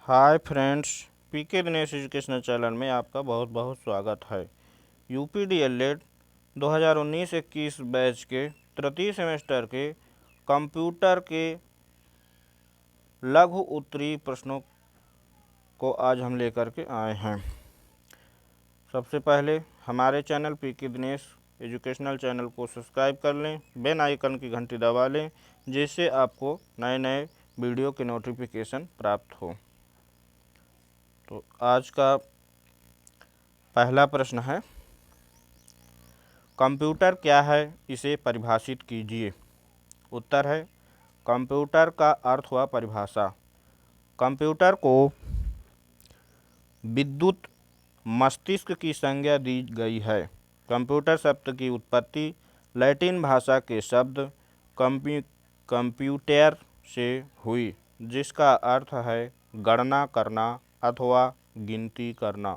Hi friends, पीके Dinesh educational channel में आपका बहुत बहुत स्वागत है। यूपी डीएलएड 2019-21 बैच के तृतीय सेमेस्टर के कंप्यूटर के लघु उत्तरीय प्रश्नों को आज हम लेकर के आए हैं। सबसे पहले हमारे channel PK Dinesh educational channel को सब्सक्राइब कर लें, बेल आइकन की घंटी दबा लें, जिससे आपको नए नए वीडियो के नोटिफिकेशन प्राप्त हो। तो आज का पहला प्रश्न है, कंप्यूटर क्या है, इसे परिभाषित कीजिए। उत्तर है, कंप्यूटर का अर्थ हुआ परिभाषा। कंप्यूटर को विद्युत मस्तिष्क की संज्ञा दी गई है। कंप्यूटर शब्द की उत्पत्ति लैटिन भाषा के शब्द कंप्यूटर से हुई, जिसका अर्थ है गणना करना अथवा गिनती करना।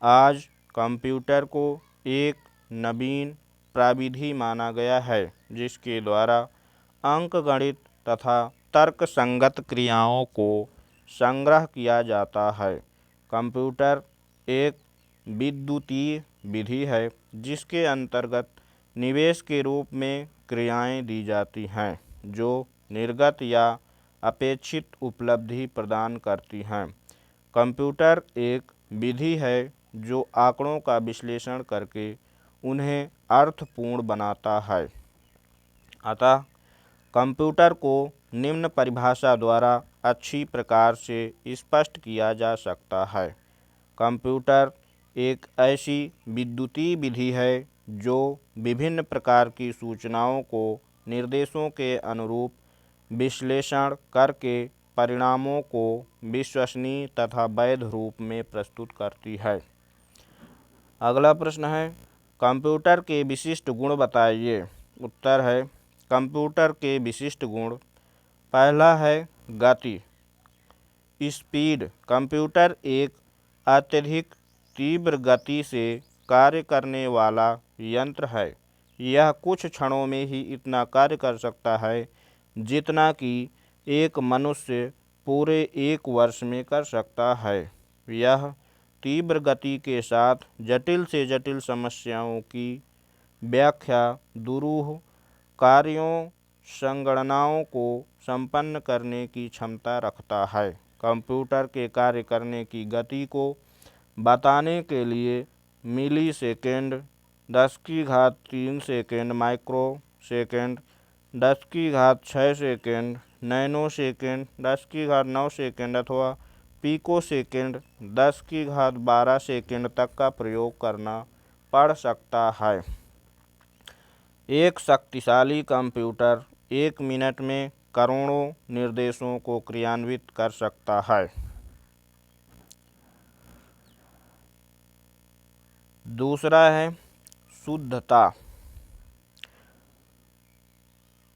आज कंप्यूटर को एक नवीन प्रविधि माना गया है, जिसके द्वारा अंकगणित तथा तर्क संगत क्रियाओं को संग्रह किया जाता है। कंप्यूटर एक विद्युतीय विधि है, जिसके अंतर्गत निवेश के रूप में क्रियाएं दी जाती हैं, जो निर्गत या अपेक्षित उपलब्धि प्रदान करती हैं। कंप्यूटर एक विधि है जो आंकड़ों का विश्लेषण करके उन्हें अर्थपूर्ण बनाता है। अतः कंप्यूटर को निम्न परिभाषा द्वारा अच्छी प्रकार से स्पष्ट किया जा सकता है। कंप्यूटर एक ऐसी विद्युतीय विधि है जो विभिन्न प्रकार की सूचनाओं को निर्देशों के अनुरूप विश्लेषण करके परिणामों को विश्वसनीय तथा वैध रूप में प्रस्तुत करती है। अगला प्रश्न है, कंप्यूटर के विशिष्ट गुण बताइए। उत्तर है, कंप्यूटर के विशिष्ट गुण, पहला है गति, स्पीड। कंप्यूटर एक अत्यधिक तीव्र गति से कार्य करने वाला यंत्र है। यह कुछ क्षणों में ही इतना कार्य कर सकता है जितना कि एक मनुष्य पूरे 1 वर्ष में कर सकता है। यह तीव्र गति के साथ जटिल से जटिल समस्याओं की व्याख्या, दुरूह कार्यों, संगणनाओं को संपन्न करने की क्षमता रखता है। कंप्यूटर के कार्य करने की गति को बताने के लिए milli second, 10⁻³ second, micro second, 10⁻6 second, nano second, 10⁻9 second अथवा पीको सेकेंड, 10⁻12 सेकेंड तक का प्रयोग करना पड़ सकता है। एक शक्तिशाली कंप्यूटर 1 मिनट में करोड़ों निर्देशों को क्रियान्वित कर सकता है। दूसरा है शुद्धता,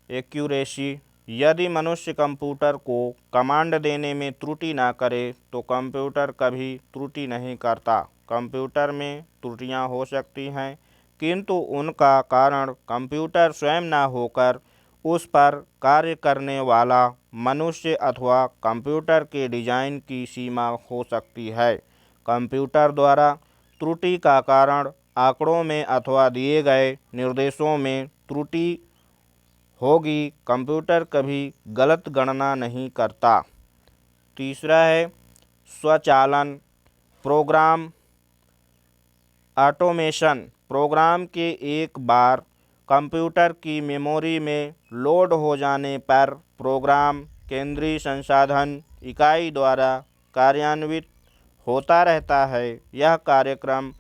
एक्यूरेसी। यदि मनुष्य कंप्यूटर को कमांड देने में त्रुटि ना करे तो कंप्यूटर कभी त्रुटि नहीं करता। कंप्यूटर में त्रुटियां हो सकती हैं, किंतु उनका कारण कंप्यूटर स्वयं ना होकर उस पर कार्य करने वाला मनुष्य अथवा कंप्यूटर के डिजाइन की सीमा हो सकती है। कंप्यूटर द्वारा त्रुटि का कारण आंकड़ों में अथवा दिए गए निर्देशों में त्रुटि होगी। कंप्यूटर कभी गलत गणना नहीं करता। तीसरा है स्वचालन, प्रोग्राम ऑटोमेशन। प्रोग्राम के एक बार कंप्यूटर की मेमोरी में लोड हो जाने पर प्रोग्राम केंद्रीय संसाधन इकाई द्वारा कार्यान्वित होता रहता है। यह कार्यक्रम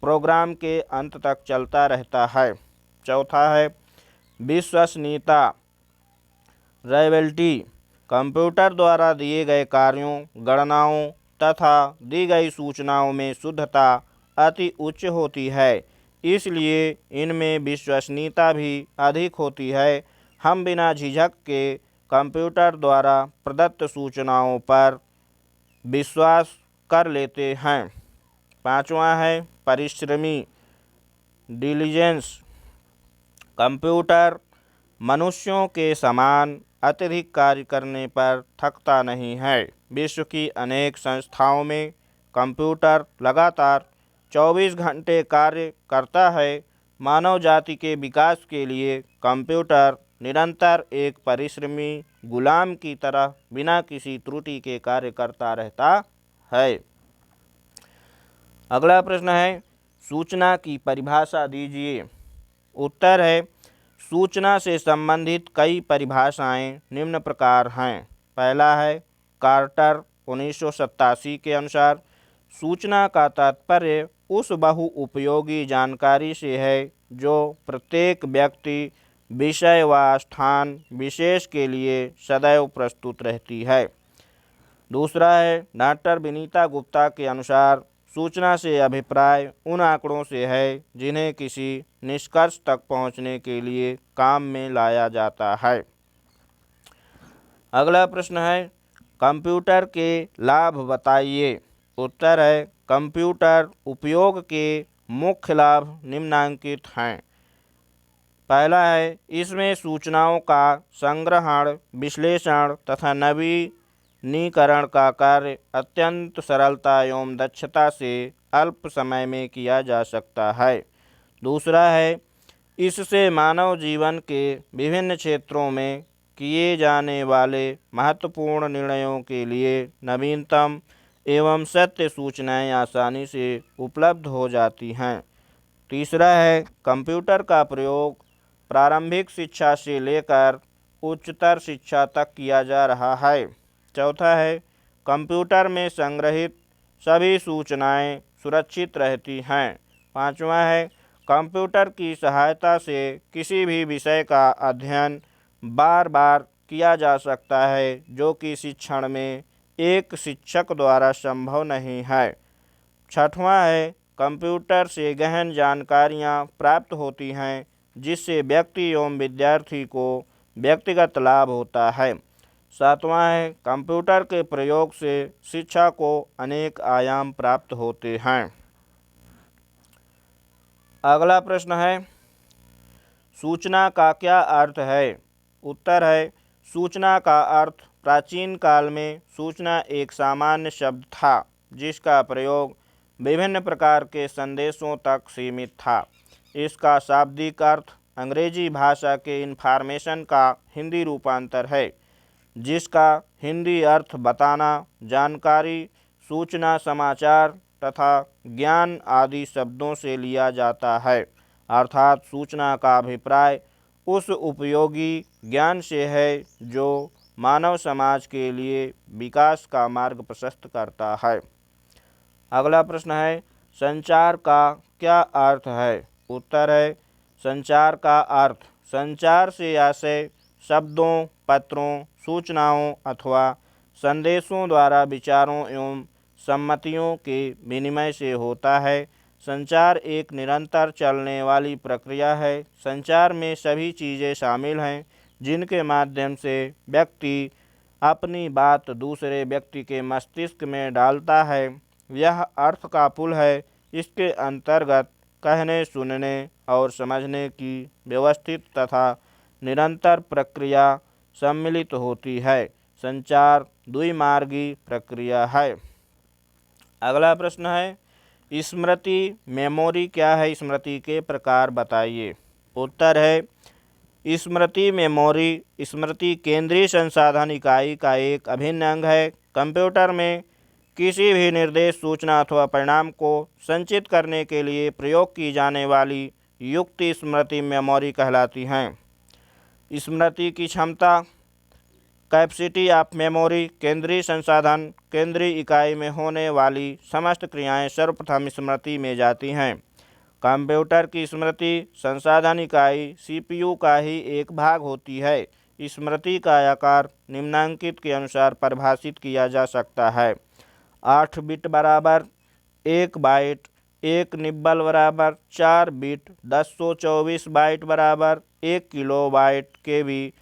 प्रोग्राम के अंत तक चलता रहता है। चौथा है विश्वसनीयता, रिलायबिलिटी। कंप्यूटर द्वारा दिए गए कार्यों, गणनाओं तथा दी गई सूचनाओं में शुद्धता अति उच्च होती है, इसलिए इनमें विश्वसनीयता भी अधिक होती है। हम बिना झिझक के कंप्यूटर द्वारा प्रदत्त सूचनाओं पर विश्वास कर लेते हैं। पांचवा है परिश्रमी, डिलीजेंस। कंप्यूटर मनुष्यों के समान अत्यधिक कार्य करने पर थकता नहीं है। विश्व की अनेक संस्थाओं में कंप्यूटर लगातार 24 घंटे कार्य करता है। मानव जाति के विकास के लिए कंप्यूटर निरंतर एक परिश्रमी गुलाम की तरह बिना किसी त्रुटि के कार्य करता रहता है। अगला प्रश्न है, सूचना की परिभाषा दीजिए। उत्तर है, सूचना से संबंधित कई परिभाषाएं निम्न प्रकार हैं। पहला है, कार्टर 1987 के अनुसार सूचना का तात्पर्य उस बहुउपयोगी जानकारी से है जो प्रत्येक व्यक्ति, विषय व स्थान विशेष के लिए सदैव प्रस्तुत रहती है। दूसरा है, डॉक्टर विनीता गुप्ता के अनुसार सूचना से अभिप्राय उन आंकड़ों से है जिन्हें किसी निष्कर्ष तक पहुंचने के लिए काम में लाया जाता है। अगला प्रश्न है, कंप्यूटर के लाभ बताइए। उत्तर है, कंप्यूटर उपयोग के मुख्य लाभ निम्नलिखित हैं। पहला है, इसमें सूचनाओं का संग्रहण, विश्लेषण तथा नवीनीकरण का कार्य अत्यंत सरलता एवं दक्षता से अल्प समय में किया जा सकता है। दूसरा है, इससे मानव जीवन के विभिन्न क्षेत्रों में किए जाने वाले महत्वपूर्ण निर्णयों के लिए नवीनतम एवं सत्य सूचनाएं आसानी से उपलब्ध हो जाती हैं। तीसरा है, कंप्यूटर का प्रयोग प्रारंभिक शिक्षा से लेकर उच्चतर शिक्षा तक किया जा रहा है। चौथा है, कंप्यूटर में संग्रहित सभी सूचनाएं सुरक्षित रहती हैं। पांचवा है, कंप्यूटर की सहायता से किसी भी विषय का अध्ययन बार बार किया जा सकता है, जो कि शिक्षण में एक शिक्षक द्वारा संभव नहीं है। छठवां है, कंप्यूटर से गहन जानकारियां प्राप्त होती हैं, जिससे व्यक्ति एवं विद्यार्थी को व्यक्तिगत लाभ होता है। सातवां है, कंप्यूटर के प्रयोग से शिक्षा को अनेक आयाम प्राप्त होते हैं। अगला प्रश्न है, सूचना का क्या अर्थ है। उत्तर है, सूचना का अर्थ प्राचीन काल में सूचना एक सामान्य शब्द था, जिसका प्रयोग विभिन्न प्रकार के संदेशों तक सीमित था। इसका शाब्दिक अर्थ अंग्रेजी भाषा के इन्फॉर्मेशन का हिंदी रूपांतर है, जिसका हिंदी अर्थ बताना, जानकारी, सूचना, समाचार तथा ज्ञान आदि शब्दों से लिया जाता है। अर्थात सूचना का अभिप्राय उस उपयोगी ज्ञान से है जो मानव समाज के लिए विकास का मार्ग प्रशस्त करता है। अगला प्रश्न है, संचार का क्या अर्थ है। उत्तर है, संचार का अर्थ संचार से आशय शब्दों, पत्रों, सूचनाओं अथवा संदेशों द्वारा विचारों एवं सम्मतियों के विनिमय से होता है। संचार एक निरंतर चलने वाली प्रक्रिया है। संचार में सभी चीज़ें शामिल हैं जिनके माध्यम से व्यक्ति अपनी बात दूसरे व्यक्ति के मस्तिष्क में डालता है। यह अर्थ का पुल है। इसके अंतर्गत कहने, सुनने और समझने की व्यवस्थित तथा निरंतर प्रक्रिया सम्मिलित होती है। संचार द्विमार्गी प्रक्रिया है। अगला प्रश्न है, स्मृति मेमोरी क्या है। स्मृति के प्रकार बताइए। उत्तर है, स्मृति मेमोरी स्मृति केंद्रीय संसाधन इकाई का एक अभिन्न अंग है। कंप्यूटर में किसी भी निर्देश, सूचना अथवा परिणाम को संचित करने के लिए प्रयोग की जाने वाली युक्ति स्मृति मेमोरी कहलाती हैं। स्मृति की क्षमता, कैपेसिटी ऑफ मेमोरी, केंद्रीय संसाधन, केंद्रीय इकाई में होने वाली समस्त क्रियाएं सर्वप्रथम स्मृति में जाती हैं। कंप्यूटर की स्मृति संसाधन इकाई सीपीयू का ही एक भाग होती है। स्मृति का आकार निम्नांकित के अनुसार परिभाषित किया जा सकता है। 8 बिट बराबर 1 बाइट, 1 निब्बल बराबर 4 बिट, 1024 बाइट बराबर 1 किलोबाइट केबी,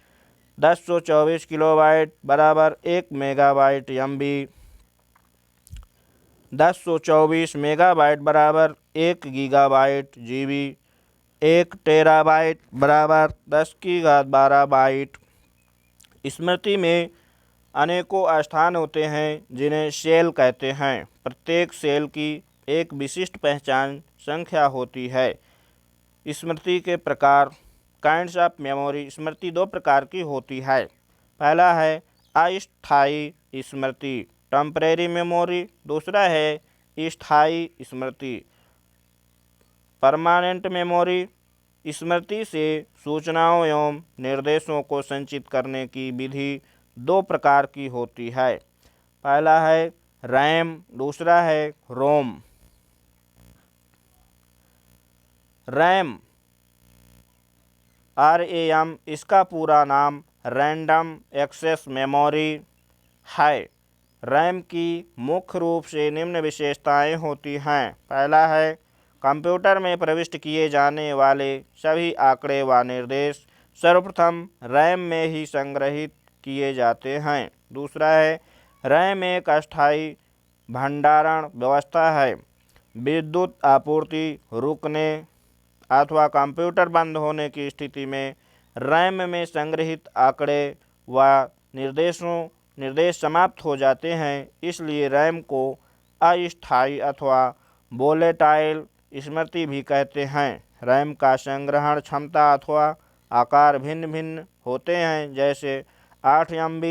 1024 किलोबाइट बराबर 1 मेगाबाइट एमबी, 1024 मेगाबाइट बराबर 1 गीगाबाइट जीबी, 1 टेराबाइट बराबर 10 की घात 12 बाइट। स्मृति में अनेकों स्थान होते हैं जिन्हें सेल कहते हैं। प्रत्येक सेल की एक विशिष्ट पहचान संख्या होती है। स्मृति के प्रकार। Kinds of memory. स्मृति दो प्रकार की होती है। पहला है अस्थायी स्मृति, टेम्परेरी मेमोरी। दूसरा है स्थायी स्मृति, परमानेंट मेमोरी। स्मृति से सूचनाओं एवं निर्देशों को संचित करने की विधि दो प्रकार की होती है। पहला है रैम, दूसरा है रोम। रैम, RAM, इसका पूरा नाम रैंडम एक्सेस मेमोरी है। रैम की मुख्य रूप से निम्न विशेषताएं होती हैं। पहला है कंप्यूटर में प्रविष्ट किए जाने वाले सभी आंकड़े व निर्देश सर्वप्रथम रैम में ही संग्रहित किए जाते हैं। दूसरा है रैम एक अस्थायी भंडारण व्यवस्था है। विद्युत आपूर्ति रुकने अथवा कंप्यूटर बंद होने की स्थिति में रैम में संग्रहित आंकड़े व निर्देश समाप्त हो जाते हैं। इसलिए रैम को अस्थायी अथवा वोलेटाइल स्मृति भी कहते हैं। रैम का संग्रहण क्षमता अथवा आकार भिन्न भिन्न होते हैं, जैसे 8 MB,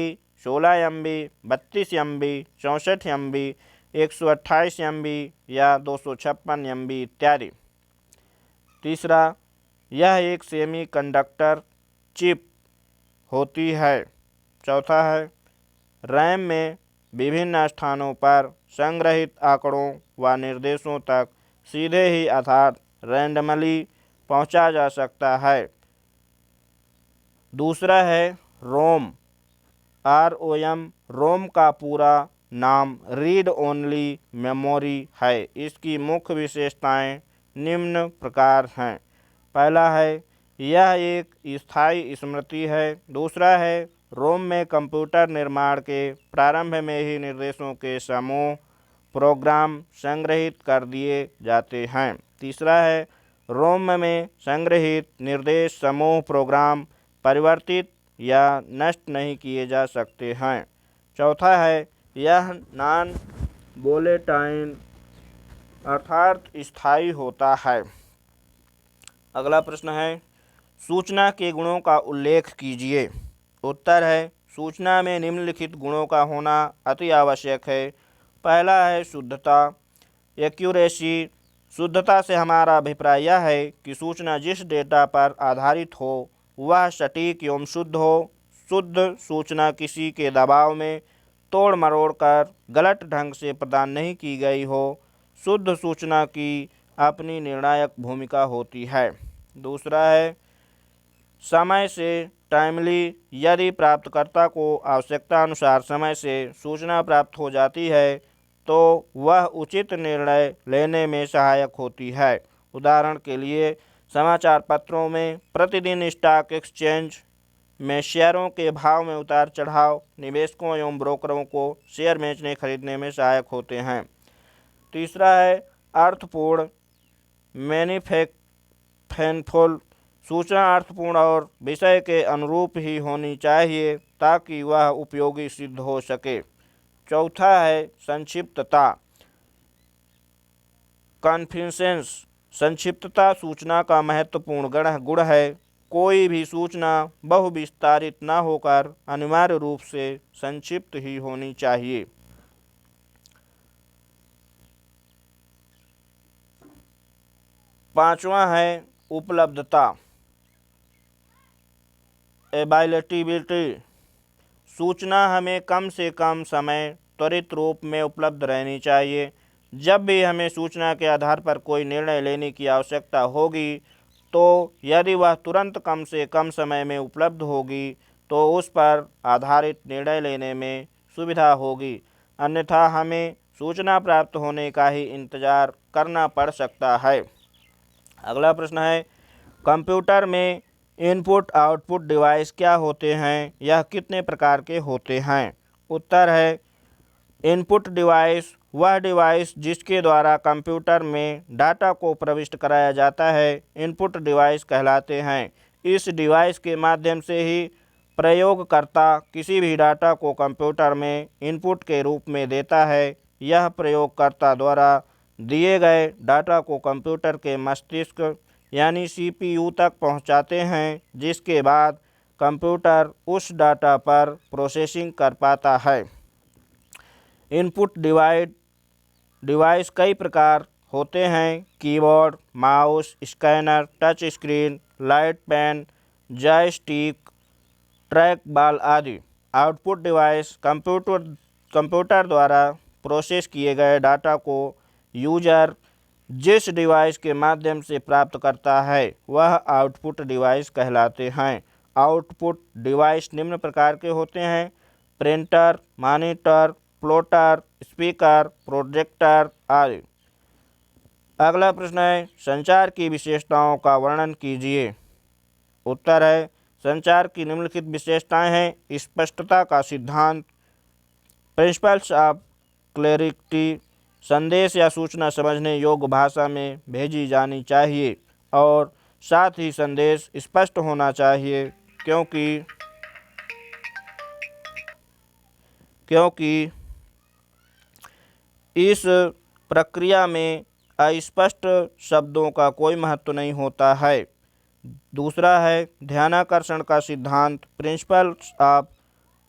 16 MB, 32 MB, 64 MB, 128 MB या 256 MB इत्यादि। तीसरा, यह एक सेमीकंडक्टर चिप होती है। चौथा है रैम में विभिन्न स्थानों पर संग्रहित आंकड़ों व निर्देशों तक सीधे ही अर्थात रैंडमली पहुंचा जा सकता है। दूसरा है रोम, ROM। रोम का पूरा नाम रीड ओनली मेमोरी है। इसकी मुख्य विशेषताएं निम्न प्रकार हैं। पहला है यह एक स्थायी स्मृति है। दूसरा है रोम में कंप्यूटर निर्माण के प्रारंभ में ही निर्देशों के समूह प्रोग्राम संग्रहित कर दिए जाते हैं। तीसरा है रोम में संग्रहित निर्देश समूह प्रोग्राम परिवर्तित या नष्ट नहीं किए जा सकते हैं। चौथा है यह नॉन वोलेटाइल अर्थात स्थायी होता है। अगला प्रश्न है सूचना के गुणों का उल्लेख कीजिए। उत्तर है सूचना में निम्नलिखित गुणों का होना अति आवश्यक है। पहला है शुद्धता, एक्यूरेसी। शुद्धता से हमारा अभिप्राय यह है कि सूचना जिस डेटा पर आधारित हो वह सटीक एवं शुद्ध हो। शुद्ध सूचना किसी के दबाव में तोड़ मरोड़ कर गलत ढंग से प्रदान नहीं की गई हो। शुद्ध सूचना की अपनी निर्णायक भूमिका होती है। दूसरा है समय से टाइमली। यदि प्राप्तकर्ता को आवश्यकता अनुसार समय से सूचना प्राप्त हो जाती है तो वह उचित निर्णय लेने में सहायक होती है। उदाहरण के लिए समाचार पत्रों में प्रतिदिन स्टॉक एक्सचेंज में शेयरों के भाव में उतार चढ़ाव निवेशकों एवं ब्रोकरों को शेयर बेचने खरीदने में सहायक होते हैं। तीसरा है अर्थपूर्ण, मीनिंगफुल। सूचना अर्थपूर्ण और विषय के अनुरूप ही होनी चाहिए ताकि वह उपयोगी सिद्ध हो सके। चौथा है संक्षिप्तता, कॉन्फिडेंस। संक्षिप्तता सूचना का महत्वपूर्ण गुण है। कोई भी सूचना बहुविस्तारित न होकर अनिवार्य रूप से संक्षिप्त ही होनी चाहिए। पांचवा है उपलब्धता, अवेलेबिलिटी। सूचना हमें कम से कम समय त्वरित रूप में उपलब्ध रहनी चाहिए। जब भी हमें सूचना के आधार पर कोई निर्णय लेने की आवश्यकता होगी तो यदि वह तुरंत कम से कम समय में उपलब्ध होगी तो उस पर आधारित निर्णय लेने में सुविधा होगी, अन्यथा हमें सूचना प्राप्त होने का ही इंतज़ार करना पड़ सकता है। अगला प्रश्न है कंप्यूटर में इनपुट आउटपुट डिवाइस क्या होते हैं, यह कितने प्रकार के होते हैं। उत्तर है इनपुट डिवाइस वह डिवाइस जिसके द्वारा कंप्यूटर में डाटा को प्रविष्ट कराया जाता है इनपुट डिवाइस कहलाते हैं। इस डिवाइस के माध्यम से ही प्रयोगकर्ता किसी भी डाटा को कंप्यूटर में इनपुट के रूप में देता है। यह प्रयोगकर्ता द्वारा दिए गए डाटा को कंप्यूटर के मस्तिष्क यानी सीपीयू तक पहुंचाते हैं, जिसके बाद कंप्यूटर उस डाटा पर प्रोसेसिंग कर पाता है। इनपुट डिवाइस कई प्रकार होते हैं: keyboard, mouse, scanner, touch screen, light pen, joystick, track ball आदि। आउटपुट डिवाइस कंप्यूटर द्वारा प्रोसेस किए गए डाटा को यूजर जिस डिवाइस के माध्यम से प्राप्त करता है वह आउटपुट डिवाइस कहलाते हैं। आउटपुट डिवाइस निम्न प्रकार के होते हैं: printer, monitor, plotter, speaker, projector आदि। अगला प्रश्न है, संचार की विशेषताओं का वर्णन कीजिए। उत्तर है, संचार की निम्नलिखित विशेषताएं हैं: स्पष्टता का सिद्धांत, प्रिंसिपल्स ऑफ क्लैरिटी, संदेश या सूचना समझने योग्य भाषा में भेजी जानी चाहिए, और साथ ही संदेश स्पष्ट होना चाहिए क्योंकि इस प्रक्रिया में अस्पष्ट शब्दों का कोई महत्व नहीं होता है। दूसरा है ध्यानाकर्षण का सिद्धांत, प्रिंसिपल्स ऑफ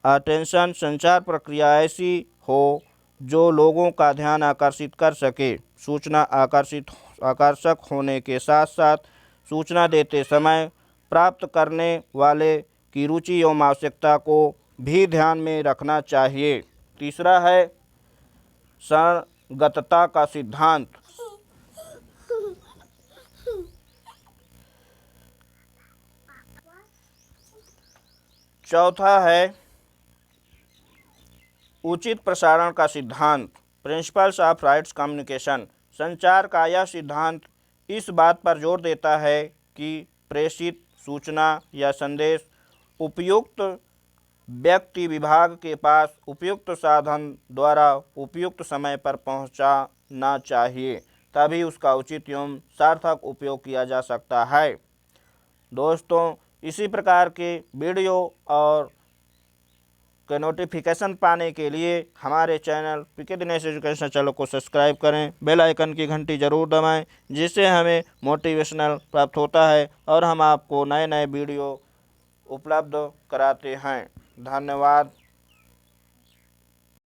अटेंशन, संचार प्रक्रिया ऐसी हो जो लोगों का ध्यान आकर्षित कर सके। सूचना आकर्षक होने के साथ साथ सूचना देते समय प्राप्त करने वाले की रुचि एवं आवश्यकता को भी ध्यान में रखना चाहिए। तीसरा है संगतता का सिद्धांत। चौथा है उचित प्रसारण का सिद्धांत, प्रिंसिपल्स ऑफ राइट्स कम्युनिकेशन। संचार का यह सिद्धांत इस बात पर जोर देता है कि प्रेषित सूचना या संदेश उपयुक्त व्यक्ति विभाग के पास उपयुक्त साधन द्वारा उपयुक्त समय पर पहुंचाना चाहिए, तभी उसका उचित एवं सार्थक उपयोग किया जा सकता है। दोस्तों, इसी प्रकार के वीडियो और के नोटिफिकेशन पाने के लिए हमारे channel PK Dinesh education channel को सब्सक्राइब करें, बेल आइकन की घंटी जरूर दबाएं, जिससे हमें मोटिवेशनल प्राप्त होता है और हम आपको नए नए वीडियो उपलब्ध कराते हैं। धन्यवाद।